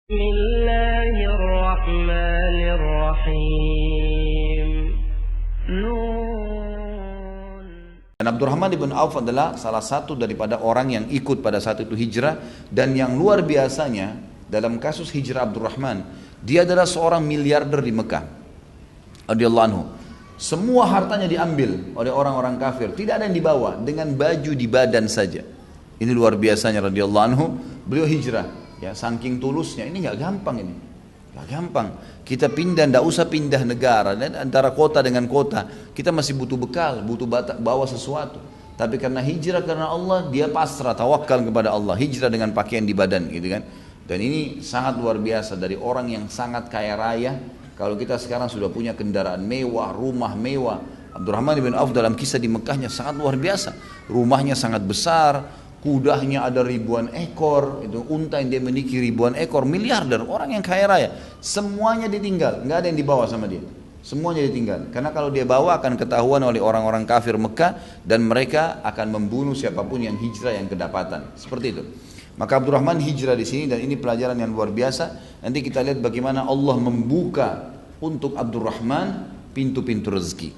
Bismillahirrahmanirrahim. Dan Abdurrahman ibn Auf adalah salah satu daripada orang yang ikut pada saat itu hijrah. Dan yang luar biasanya dalam kasus hijrah Abdurrahman, dia adalah seorang miliarder di Mekah radhiyallahu anhu. Semua hartanya diambil oleh orang-orang kafir, tidak ada yang dibawa, dengan baju di badan saja. Ini luar biasanya radhiyallahu anhu. Beliau hijrah, ya, saking tulusnya. Ini nggak gampang, ini nggak gampang. Kita pindah, nggak usah pindah negara, dan antara kota dengan kota kita masih butuh bekal, butuh bawa sesuatu. Tapi karena hijrah karena Allah, dia pasrah, tawakal kepada Allah, hijrah dengan pakaian di badan, gitu kan. Dan ini sangat luar biasa dari orang yang sangat kaya raya. Kalau kita sekarang sudah punya kendaraan mewah, rumah mewah, Abdurrahman bin Auf dalam kisah di Mekahnya sangat luar biasa. Rumahnya sangat besar, kudanya ada ribuan ekor, itu unta yang dia miliki ribuan ekor, miliarder, orang yang kaya raya. Semuanya ditinggal, nggak ada yang dibawa sama dia. Semuanya ditinggal, karena kalau dia bawa akan ketahuan oleh orang-orang kafir Mekah, dan mereka akan membunuh siapapun yang hijrah yang kedapatan. Seperti itu. Maka Abdurrahman hijrah di sini, dan ini pelajaran yang luar biasa. Nanti kita lihat bagaimana Allah membuka untuk Abdurrahman pintu-pintu rezeki.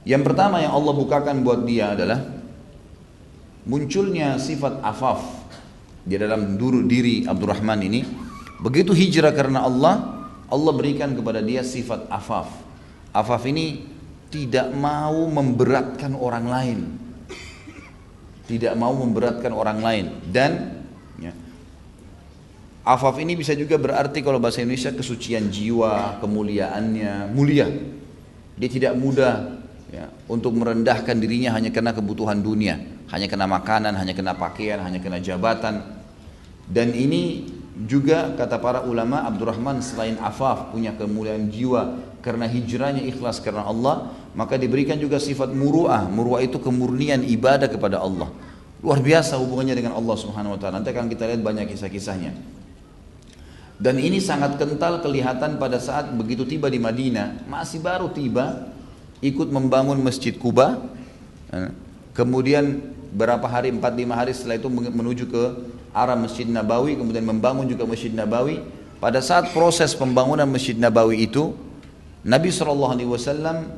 Yang pertama yang Allah bukakan buat dia adalah munculnya sifat afaf di dalam diri Abdurrahman ini. Begitu hijrah karena Allah, Allah berikan kepada dia sifat afaf. Afaf ini tidak mau memberatkan orang lain, tidak mau memberatkan orang lain. Dan ya, afaf ini bisa juga berarti kalau bahasa Indonesia kesucian jiwa, kemuliaannya mulia. Dia tidak mudah, ya, untuk merendahkan dirinya hanya karena kebutuhan dunia, hanya kena makanan, hanya kena pakaian, hanya kena jabatan. Dan ini juga kata para ulama, Abdurrahman selain afaf punya kemuliaan jiwa karena hijrahnya ikhlas karena Allah, maka diberikan juga sifat muru'ah. Muru'ah itu kemurnian ibadah kepada Allah. Luar biasa hubungannya dengan Allah Subhanahu wa taala. Nanti akan kita lihat banyak kisah-kisahnya. Dan ini sangat kental kelihatan pada saat begitu tiba di Madinah, masih baru tiba, ikut membangun Masjid Quba. Kemudian berapa hari, 4-5 hari setelah itu menuju ke arah Masjid Nabawi, kemudian membangun juga Masjid Nabawi. Pada saat proses pembangunan Masjid Nabawi itu, Nabi SAW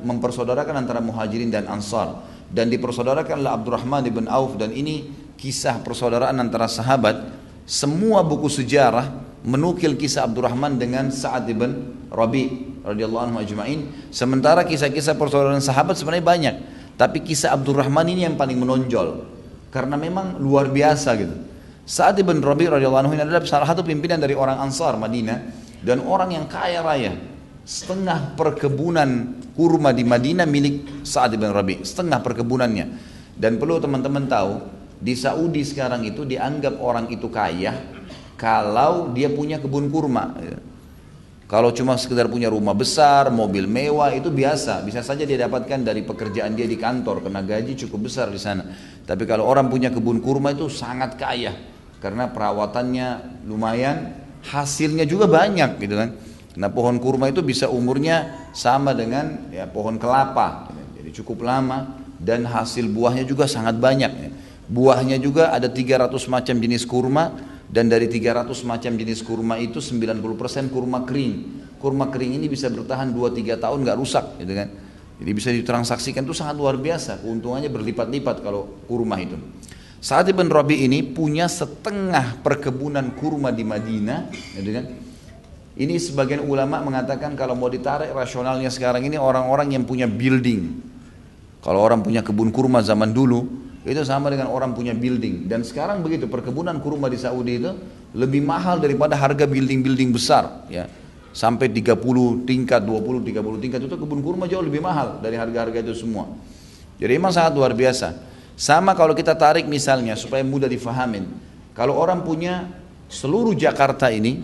mempersaudarakan antara Muhajirin dan Ansar, dan dipersaudarakanlah Abdurrahman ibn Auf. Dan ini kisah persaudaraan antara sahabat. Semua buku sejarah menukil kisah Abdurrahman dengan Sa'ad ibn Rabi radhiyallahu anhu ajma'in. Sementara kisah-kisah persaudaraan sahabat sebenarnya banyak, tapi kisah Abdurrahman ini yang paling menonjol karena memang luar biasa gitu. Sa'ad ibn Rabi radhiyallahu anhu ini adalah salah satu pimpinan dari orang Ansar Madinah, dan orang yang kaya raya. Setengah perkebunan kurma di Madinah milik Sa'ad ibn Rabi, setengah perkebunannya. Dan perlu teman-teman tahu, di Saudi sekarang itu dianggap orang itu kaya kalau dia punya kebun kurma. Kalau cuma sekedar punya rumah besar, mobil mewah, itu biasa, bisa saja dia dapatkan dari pekerjaan dia di kantor, kena gaji cukup besar di sana. Tapi kalau orang punya kebun kurma itu sangat kaya, karena perawatannya lumayan, hasilnya juga banyak, gitu kan. Nah, pohon kurma itu bisa umurnya sama dengan ya, pohon kelapa, jadi cukup lama, dan hasil buahnya juga sangat banyak. Buahnya juga ada 300 macam jenis kurma. Dan dari 300 macam jenis kurma itu 90% kurma kering. Kurma kering ini bisa bertahan 2-3 tahun gak rusak, gitu kan. Jadi bisa ditransaksikan, itu sangat luar biasa. Keuntungannya berlipat-lipat kalau kurma itu. Sa'ad ibn Rabi ini punya setengah perkebunan kurma di Madinah, gitu kan. Ini sebagian ulama mengatakan kalau mau ditarik rasionalnya sekarang ini, orang-orang yang punya building. Kalau orang punya kebun kurma zaman dulu, itu sama dengan orang punya building. Dan sekarang begitu, perkebunan kurma di Saudi itu lebih mahal daripada harga building-building besar, ya. Sampai 30 tingkat, 20-30 tingkat, itu kebun kurma jauh lebih mahal dari harga-harga itu semua. Jadi memang sangat luar biasa. Sama kalau kita tarik misalnya supaya mudah difahamin, kalau orang punya seluruh Jakarta ini,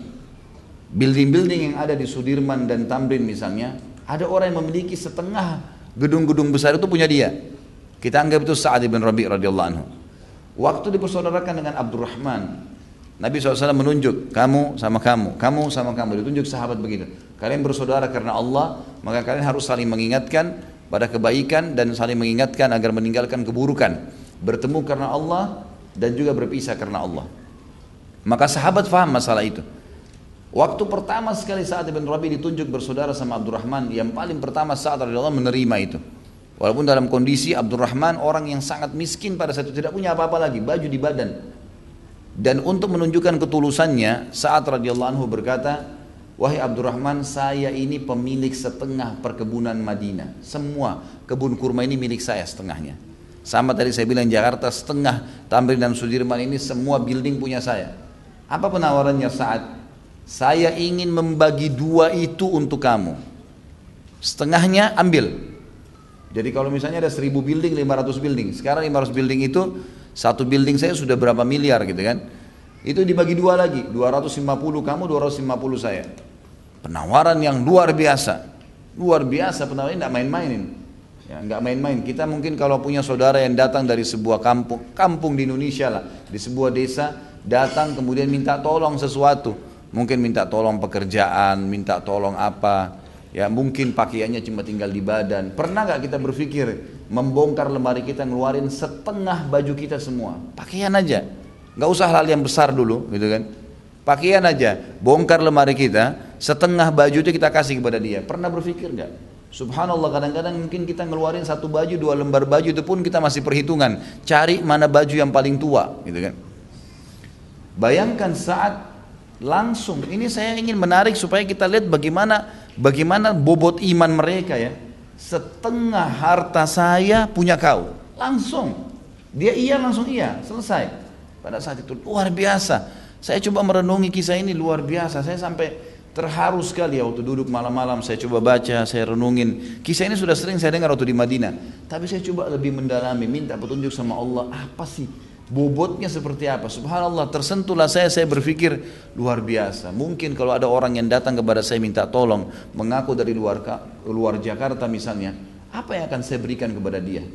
building-building yang ada di Sudirman dan Tamrin misalnya, ada orang yang memiliki setengah gedung-gedung besar itu punya dia. Kita anggap itu Sa'ad bin Rabi radhiyallahu anhu. Waktu dipersaudarakan dengan Abdurrahman, Nabi SAW menunjuk, kamu sama kamu, kamu sama kamu. Ditunjuk sahabat begitu. Kalian bersaudara karena Allah, maka kalian harus saling mengingatkan pada kebaikan dan saling mengingatkan agar meninggalkan keburukan. Bertemu karena Allah dan juga berpisah karena Allah. Maka sahabat faham masalah itu. Waktu pertama sekali Sa'ad bin Rabi ditunjuk bersaudara sama Abdurrahman, yang paling pertama Sa'ad radhiyallahu anhu menerima itu. Walaupun dalam kondisi Abdurrahman orang yang sangat miskin pada saat itu, tidak punya apa-apa lagi, baju di badan. Dan untuk menunjukkan ketulusannya, Sa'ad radhiyallahu anhu berkata, wahai Abdurrahman, saya ini pemilik setengah perkebunan Madinah. Semua kebun kurma ini milik saya setengahnya. Sama tadi saya bilang Jakarta setengah, Tamrin dan Sudirman ini semua building punya saya. Apa penawarannya Sa'ad? Saya ingin membagi dua itu untuk kamu. Setengahnya ambil. Jadi kalau misalnya ada 1000 building, 500 building. Sekarang 500 building itu, satu building saya sudah berapa miliar gitu kan. Itu dibagi dua lagi, 250 kamu, 250 saya. Penawaran yang luar biasa. Luar biasa penawaran, tidak main-mainin. Ya, nggak main-main. Kita mungkin kalau punya saudara yang datang dari sebuah kampung di Indonesia lah, di sebuah desa, datang kemudian minta tolong sesuatu. Mungkin minta tolong pekerjaan, minta tolong apa, ya mungkin pakaiannya cuma tinggal di badan. Pernah gak kita berpikir membongkar lemari kita, ngeluarin setengah baju kita semua, pakaian aja, gak usah hal yang besar dulu gitu kan, pakaian aja, bongkar lemari kita, setengah baju itu kita kasih kepada dia. Pernah berpikir gak? Subhanallah, kadang-kadang mungkin kita ngeluarin satu baju, 2 lembar baju itu pun kita masih perhitungan, cari mana baju yang paling tua gitu kan. Bayangkan saat langsung, ini saya ingin menarik supaya kita lihat bagaimana bobot iman mereka ya. Setengah harta saya punya kau, langsung dia iya, langsung iya, selesai. Pada saat itu luar biasa. Saya coba merenungi kisah ini, luar biasa. Saya sampai terharu sekali ya waktu duduk malam-malam, saya coba baca, saya renungin. Kisah ini sudah sering saya dengar waktu di Madinah, tapi saya coba lebih mendalami, minta petunjuk sama Allah, apa sih bobotnya seperti apa. Subhanallah, tersentuhlah saya berpikir luar biasa. Mungkin kalau ada orang yang datang kepada saya minta tolong, mengaku dari luar Jakarta misalnya, apa yang akan saya berikan kepada dia?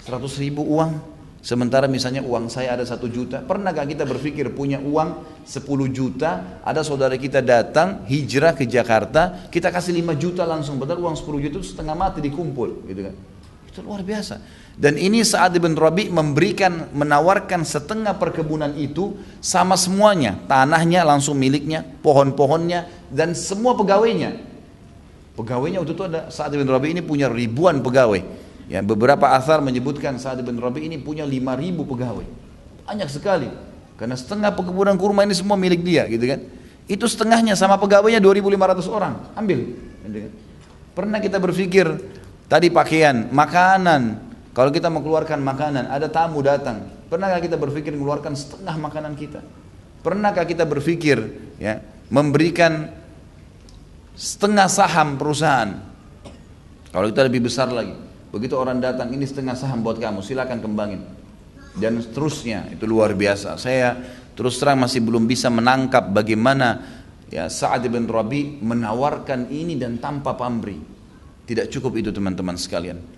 100.000 uang, sementara misalnya uang saya ada 1 juta. Pernahkah kita berpikir punya uang 10 juta, ada saudara kita datang hijrah ke Jakarta, kita kasih 5 juta langsung, padahal uang 10 juta itu setengah mati dikumpul gitu kan. Itu luar biasa. Dan ini Sa'ad bin Rabi menawarkan setengah perkebunan itu sama semuanya, tanahnya langsung miliknya, pohon-pohonnya dan semua pegawainya. Pegawainya waktu itu ada, Sa'ad bin Rabi ini punya ribuan pegawai. Ya, beberapa athar menyebutkan Sa'ad bin Rabi ini punya 5.000 pegawai. Banyak sekali. Karena setengah perkebunan kurma ini semua milik dia, gitu kan. Itu setengahnya sama pegawainya 2.500 orang, ambil. Gitu kan. Pernah kita berpikir tadi pakaian, makanan. Kalau kita mau keluarkan makanan, ada tamu datang, pernahkah kita berpikir mengeluarkan setengah makanan kita? Pernahkah kita berpikir ya, memberikan setengah saham perusahaan? Kalau kita lebih besar lagi, begitu orang datang, ini setengah saham buat kamu, silakan kembangin. Dan seterusnya, itu luar biasa. Saya terus terang masih belum bisa menangkap bagaimana ya Sa'ad bin Rabi menawarkan ini dan tanpa pamrih. Tidak cukup itu teman-teman sekalian.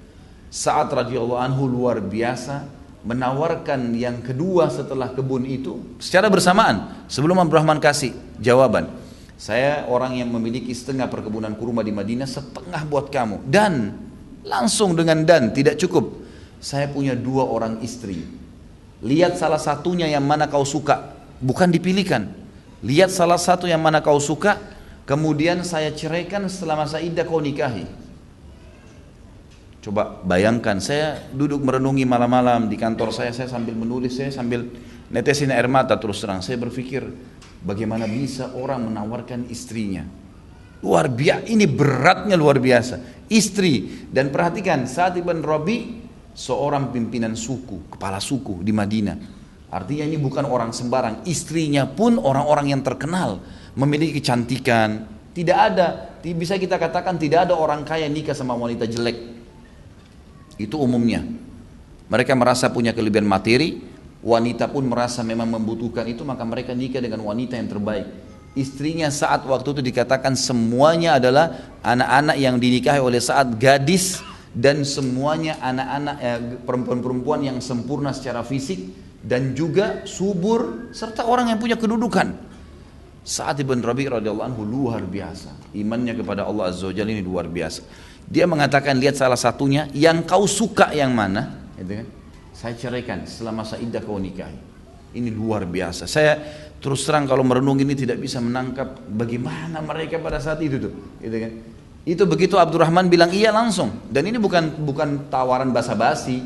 Sa'ad radhiyallahu anhu luar biasa menawarkan yang kedua setelah kebun itu secara bersamaan. Sebelum Abdurrahman kasih jawaban, saya orang yang memiliki setengah perkebunan kurma di Madinah, setengah buat kamu. Dan langsung dengan dan tidak cukup, saya punya 2 orang istri. Lihat salah satunya yang mana kau suka, bukan dipilihkan. Lihat salah satu yang mana kau suka, kemudian saya ceraikan setelah masa iddah kau nikahi. Coba bayangkan, saya duduk merenungi malam-malam di kantor saya sambil menulis, saya sambil netesin air mata terus terang. Saya berpikir bagaimana bisa orang menawarkan istrinya. Luar biasa, ini beratnya luar biasa. Istri, dan perhatikan Sa'ad bin Rabi seorang pimpinan suku, kepala suku di Madinah. Artinya ini bukan orang sembarang, istrinya pun orang-orang yang terkenal, memiliki kecantikan. Tidak ada, bisa kita katakan tidak ada orang kaya nikah sama wanita jelek. Itu umumnya. Mereka merasa punya kelebihan materi, wanita pun merasa memang membutuhkan itu, maka mereka nikah dengan wanita yang terbaik. Istrinya Sa'ad waktu itu dikatakan semuanya adalah anak-anak yang dinikahi oleh Sa'ad, gadis, dan semuanya anak-anak perempuan-perempuan yang sempurna secara fisik dan juga subur serta orang yang punya kedudukan. Sa'ad bin Rabi radhiyallahu anhu luar biasa, imannya kepada Allah Azza wa Jalla ini luar biasa. Dia mengatakan, lihat salah satunya yang kau suka yang mana, gitu kan? Saya ceraikan setelah masa iddah kau nikahi. Ini luar biasa. Saya terus terang kalau merenung ini tidak bisa menangkap bagaimana mereka pada saat itu tuh, gitu kan. Itu begitu Abdurrahman bilang iya langsung. Dan ini bukan tawaran basa-basi.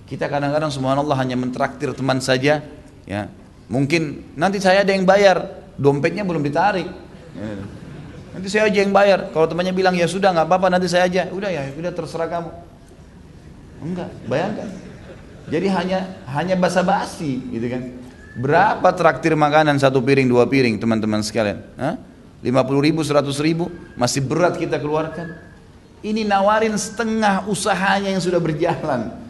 Kita kadang-kadang subhanallah hanya mentraktir teman saja, ya. Mungkin nanti saya ada yang bayar, dompetnya belum ditarik. Ya. Nanti saya aja yang bayar. Kalau temannya bilang ya sudah nggak apa-apa nanti saya aja. Udah ya, udah terserah kamu. Enggak, bayangkan. Jadi hanya basa-basi, gitu kan. Berapa traktir makanan 1 piring 2 piring teman-teman sekalian? 50.000, 100.000 masih berat kita keluarkan. Ini nawarin setengah usahanya yang sudah berjalan.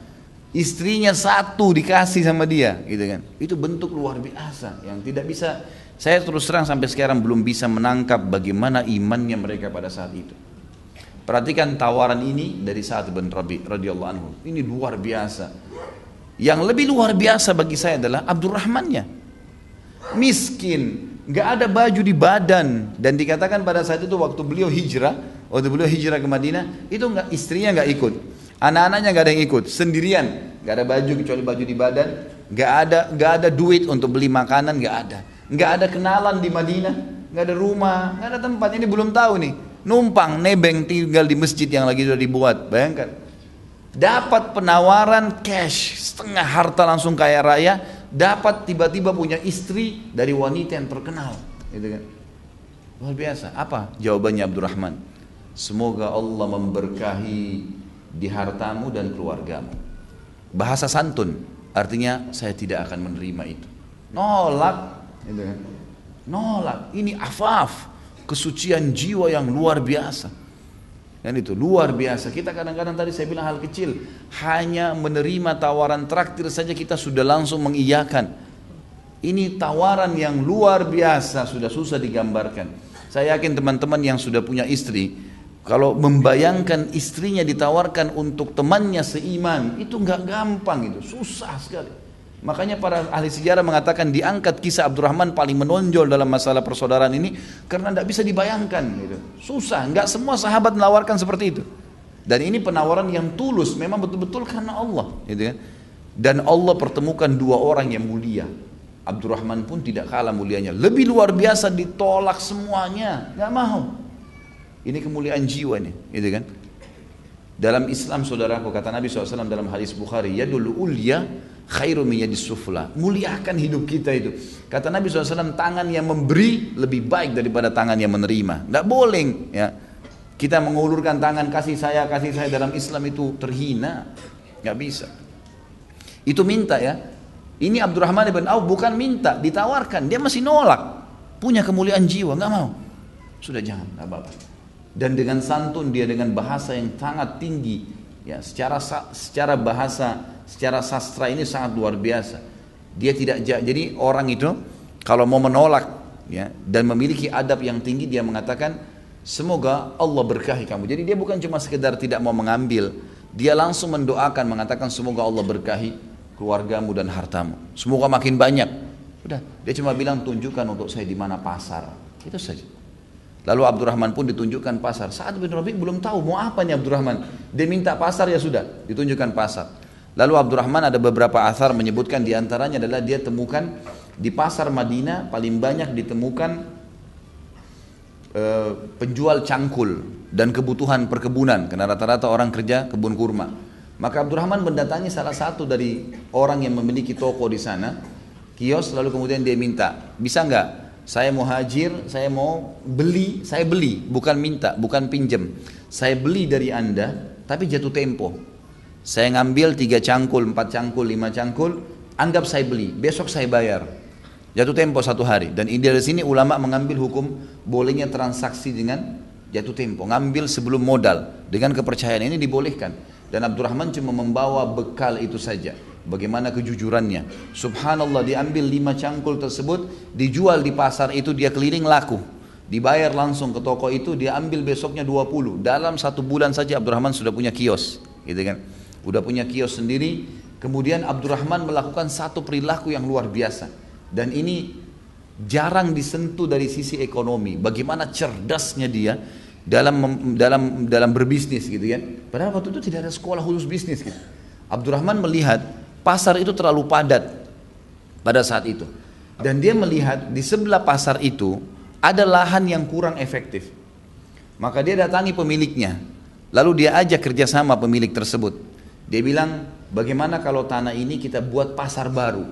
Istrinya 1 dikasih sama dia, gitu kan. Itu bentuk luar biasa yang tidak bisa, saya terus terang sampai sekarang belum bisa menangkap bagaimana imannya mereka pada saat itu. Perhatikan tawaran ini dari Sa'ad bin Rabi radhiyallahu anhu. Ini luar biasa. Yang lebih luar biasa bagi saya adalah Abdurrahmannya. Miskin, nggak ada baju di badan, dan dikatakan pada saat itu waktu beliau hijrah ke Madinah, itu nggak, istrinya nggak ikut, anak-anaknya nggak ada yang ikut, sendirian, nggak ada baju kecuali baju di badan, nggak ada duit untuk beli makanan, nggak ada kenalan di Madinah, nggak ada rumah, nggak ada tempat. Ini belum tahu nih, numpang nebeng tinggal di masjid yang lagi sudah dibuat. Bayangkan. Dapat penawaran cash, setengah harta langsung kaya raya, dapat tiba-tiba punya istri dari wanita yang terkenal, gitu kan. Luar biasa. Apa jawabannya Abdurrahman? Semoga Allah memberkahi di hartamu dan keluargamu. Bahasa santun, artinya saya tidak akan menerima itu. Nolak, gitu kan. Nolak. Ini afaf, kesucian jiwa yang luar biasa. Dan itu luar biasa. Kita kadang-kadang tadi saya bilang hal kecil, hanya menerima tawaran traktir saja kita sudah langsung mengiyakan. Ini tawaran yang luar biasa, sudah susah digambarkan. Saya yakin teman-teman yang sudah punya istri, kalau membayangkan istrinya ditawarkan untuk temannya seiman, itu nggak gampang, itu susah sekali. Makanya para ahli sejarah mengatakan diangkat kisah Abdurrahman paling menonjol dalam masalah persaudaraan ini karena tidak bisa dibayangkan, gitu. Susah, nggak semua sahabat menawarkan seperti itu. Dan ini penawaran yang tulus, memang betul-betul karena Allah, gitu kan. Dan Allah pertemukan 2 orang yang mulia. Abdurrahman pun tidak kalah mulianya, lebih luar biasa, ditolak semuanya, nggak mau. Ini kemuliaan jiwa nih, gitu kan. Dalam Islam saudaraku, kata Nabi SAW dalam hadis Bukhari, yadul ulya khairu min yadis sufla. Muliakan hidup kita itu. Kata Nabi SAW, tangan yang memberi lebih baik daripada tangan yang menerima. Tidak boleh ya, kita mengulurkan tangan kasih saya dalam Islam itu terhina. Nggak bisa. Itu minta ya. Ini Abdurrahman bin Auf bukan minta, ditawarkan, dia masih nolak. Punya kemuliaan jiwa, nggak mau. Sudah jangan, nggak apa-apa. Dan dengan santun dia, dengan bahasa yang sangat tinggi ya, secara bahasa, secara sastra ini sangat luar biasa. Dia tidak, jadi orang itu kalau mau menolak ya, dan memiliki adab yang tinggi, dia mengatakan semoga Allah berkahi kamu. Jadi dia bukan cuma sekedar tidak mau mengambil, dia langsung mendoakan, mengatakan semoga Allah berkahi keluargamu dan hartamu, semoga makin banyak. Udah, dia cuma bilang tunjukkan untuk saya di mana pasar, itu saja. Lalu Abdurrahman pun ditunjukkan pasar. Sa'ad bin Rabi' belum tahu mau apa nih Abdurrahman. Dia minta pasar, ya sudah, ditunjukkan pasar. Lalu Abdurrahman ada beberapa athar menyebutkan, diantaranya adalah dia temukan di pasar Madinah paling banyak ditemukan penjual cangkul dan kebutuhan perkebunan, karena rata-rata orang kerja kebun kurma. Maka Abdurrahman mendatangi salah satu dari orang yang memiliki toko di sana, kios, lalu kemudian dia minta, bisa nggak? Saya mau hajir, saya mau beli, saya beli, bukan minta, bukan pinjem. Saya beli dari Anda, tapi jatuh tempo. Saya ngambil 3 cangkul, 4 cangkul, 5 cangkul, anggap saya beli, besok saya bayar. Jatuh tempo 1 hari. Dan dari sini ulama mengambil hukum bolehnya transaksi dengan jatuh tempo, ngambil sebelum modal. Dengan kepercayaan ini dibolehkan. Dan Abdurrahman cuma membawa bekal itu saja. Bagaimana kejujurannya. Subhanallah, diambil 5 cangkul tersebut, dijual di pasar itu, dia keliling laku. Dibayar langsung ke toko itu, dia ambil besoknya 20. Dalam 1 bulan saja Abdurrahman sudah punya kios, gitu kan. Udah punya kios sendiri. Kemudian Abdurrahman melakukan satu perilaku yang luar biasa. Dan ini jarang disentuh dari sisi ekonomi. Bagaimana cerdasnya dia dalam berbisnis, gitu kan. Padahal waktu itu tidak ada sekolah khusus bisnis, gitu. Abdurrahman melihat pasar itu terlalu padat pada saat itu. Dan dia melihat di sebelah pasar itu ada lahan yang kurang efektif. Maka dia datangi pemiliknya. Lalu dia ajak kerjasama pemilik tersebut. Dia bilang, bagaimana kalau tanah ini kita buat pasar baru?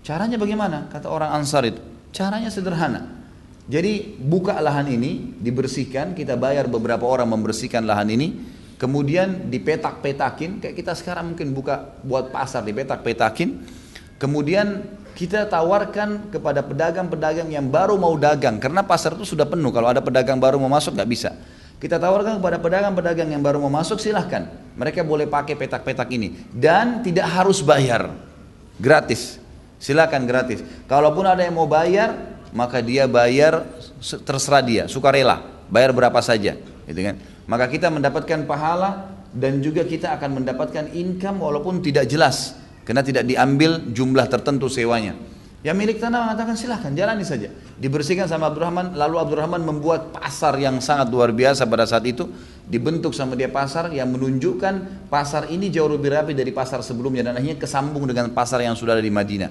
Caranya bagaimana? Kata orang Ansar itu. Caranya sederhana. Jadi buka lahan ini, dibersihkan, kita bayar beberapa orang membersihkan lahan ini. Kemudian dipetak-petakin, kayak kita sekarang mungkin buat pasar, dipetak-petakin. Kemudian kita tawarkan kepada pedagang-pedagang yang baru mau dagang, karena pasar itu sudah penuh, kalau ada pedagang baru mau masuk nggak bisa. Kita tawarkan kepada pedagang-pedagang yang baru mau masuk, silahkan, mereka boleh pakai petak-petak ini, dan tidak harus bayar, gratis, silahkan gratis. Kalaupun ada yang mau bayar, maka dia bayar terserah dia, sukarela, bayar berapa saja, gitu kan. Maka kita mendapatkan pahala dan juga kita akan mendapatkan income walaupun tidak jelas, karena tidak diambil jumlah tertentu sewanya. Yang milik tanah mengatakan silahkan jalani saja. Dibersihkan sama Abdurrahman, lalu Abdurrahman membuat pasar yang sangat luar biasa pada saat itu. Dibentuk sama dia pasar yang menunjukkan pasar ini jauh lebih rapi dari pasar sebelumnya, dan akhirnya kesambung dengan pasar yang sudah ada di Madinah.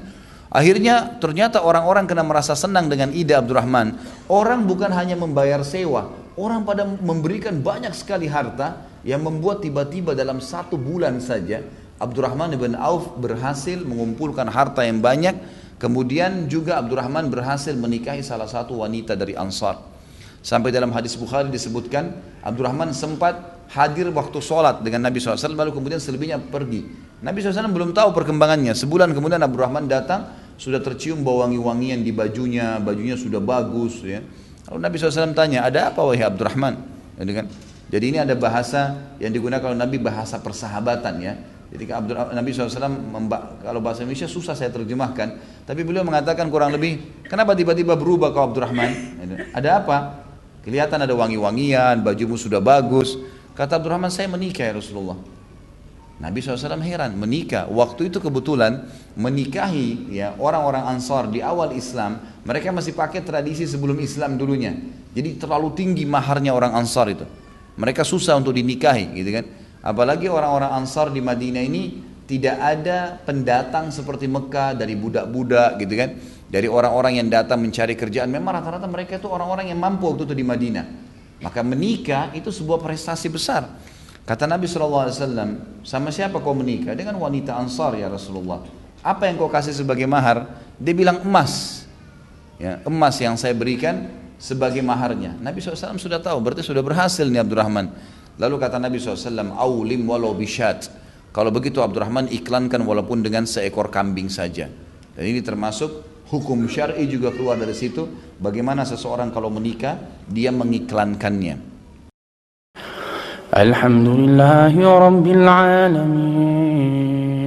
Akhirnya ternyata orang-orang kena merasa senang dengan ide Abdurrahman. Orang bukan hanya membayar sewa, orang pada memberikan banyak sekali harta, yang membuat tiba-tiba dalam 1 bulan saja Abdurrahman bin Auf berhasil mengumpulkan harta yang banyak. Kemudian juga Abdurrahman berhasil menikahi salah satu wanita dari Ansar. Sampai dalam hadis Bukhari disebutkan, Abdurrahman sempat hadir waktu sholat dengan Nabi SAW, lalu kemudian selebihnya pergi. Nabi SAW belum tahu perkembangannya. Sebulan kemudian Abdurrahman datang, sudah tercium bau wangi-wangian di bajunya, bajunya sudah bagus, ya. Lalu Nabi SAW tanya, ada apa wahai Abdurrahman? Jadi ini ada bahasa yang digunakan oleh Nabi, bahasa persahabatan, ya. Jadi Nabi SAW, kalau bahasa Indonesia susah saya terjemahkan, tapi beliau mengatakan kurang lebih, kenapa tiba-tiba berubah kau Abdurrahman? Ada apa? Kelihatan ada wangi-wangian, bajumu sudah bagus. Kata Abdurrahman, saya menikah ya Rasulullah. Nabi SAW heran, menikah. Waktu itu kebetulan menikahi, ya, orang-orang Ansar di awal Islam, mereka masih pakai tradisi sebelum Islam dulunya. Jadi terlalu tinggi maharnya orang Ansar itu. Mereka susah untuk dinikahi, gitu kan. Apalagi orang-orang Ansar di Madinah ini tidak ada pendatang seperti Mekah, dari budak-budak, gitu kan. Dari orang-orang yang datang mencari kerjaan, memang rata-rata mereka itu orang-orang yang mampu waktu itu di Madinah. Maka menikah itu sebuah prestasi besar. Kata Nabi SAW, sama siapa kau menikah? Dengan wanita Ansar ya Rasulullah. Apa yang kau kasih sebagai mahar? Dia bilang emas, ya, emas yang saya berikan sebagai maharnya. Nabi SAW sudah tahu, berarti sudah berhasil nih Abdurrahman. Lalu kata Nabi SAW, awlim walau bisyat. Kalau begitu Abdurrahman iklankan walaupun dengan seekor kambing saja. Dan ini termasuk hukum syar'i juga keluar dari situ. Bagaimana seseorang kalau menikah, dia mengiklankannya. Alhamdulillahi Rabbil Alamin.